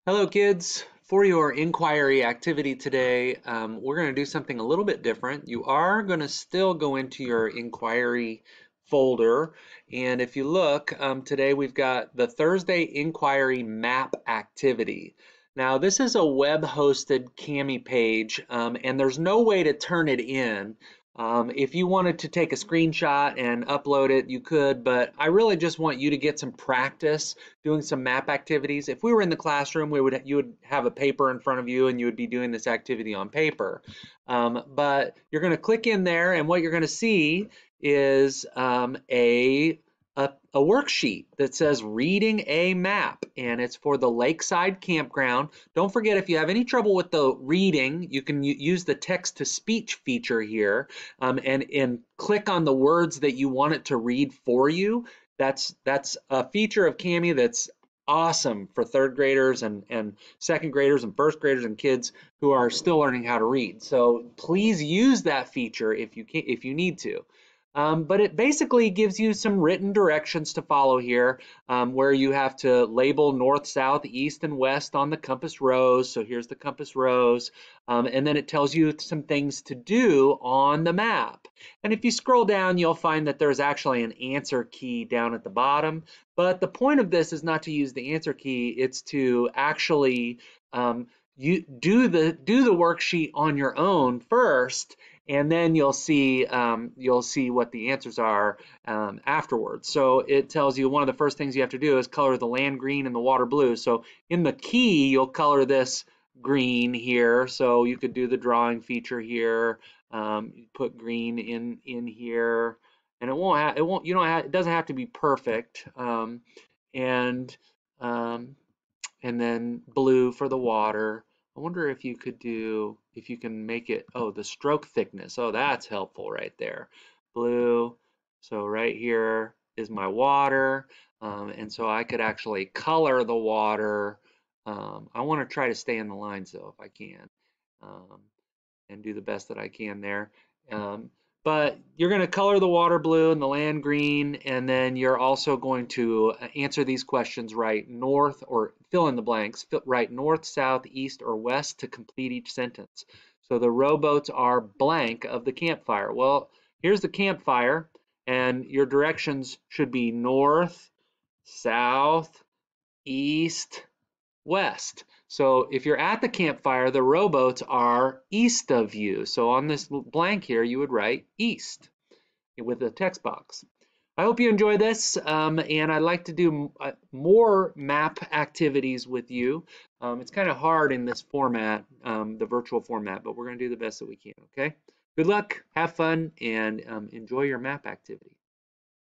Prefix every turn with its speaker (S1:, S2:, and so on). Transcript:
S1: Hello kids, for your inquiry activity today, we're going to do something a little bit different. You are going to still go into your inquiry folder, and if you look, today we've got the Thursday inquiry map activity. Now this is a web-hosted Kami page, and there's no way to turn it in. If you wanted to take a screenshot and upload it, you could, but I really just want you to get some practice doing some map activities. If we were in the classroom, you would have a paper in front of you and you would be doing this activity on paper. But you're going to click in there, and what you're going to see is a worksheet that says reading a map, and it's for the Lakeside Campground. Don't forget, if you have any trouble with the reading, you can use the text to speech feature here, and click on the words that you want it to read for you. That's a feature of Kami that's awesome for third graders and second graders and first graders and kids who are still learning how to read. So please use that feature if you need to. But it basically gives you some written directions to follow here, where you have to label north, south, east, and west on the compass rose. So here's the compass rose. And then it tells you some things to do on the map. And if you scroll down, you'll find that there's actually an answer key down at the bottom. But the point of this is not to use the answer key, it's to actually you do the worksheet on your own first, and then you'll see what the answers are afterwards. So it tells you one of the first things you have to do is color the land green and the water blue. So in the key, you'll color this green here. So you could do the drawing feature here. Put green in here, and it doesn't have to be perfect. And um, and then blue for the water. I wonder if you can make it, oh, the stroke thickness. Oh, that's helpful right there. Blue. So right here is my water. And so I could actually color the water. I want to try to stay in the lines though, if I can, um, and do the best that I can there. Um, but you're going to color the water blue and the land green, and then you're also going to answer these questions right north, or fill in the blanks, right north, south, east, or west to complete each sentence. So the rowboats are blank of the campfire. Well, here's the campfire, and your directions should be north, south, east, west. So if you're at the campfire, the rowboats are east of you. So on this blank here, you would write east with a text box. I hope you enjoy this, and I'd like to do more map activities with you. It's kind of hard in this format, the virtual format, but we're going to do the best that we can, okay? Good luck, have fun, and enjoy your map activity.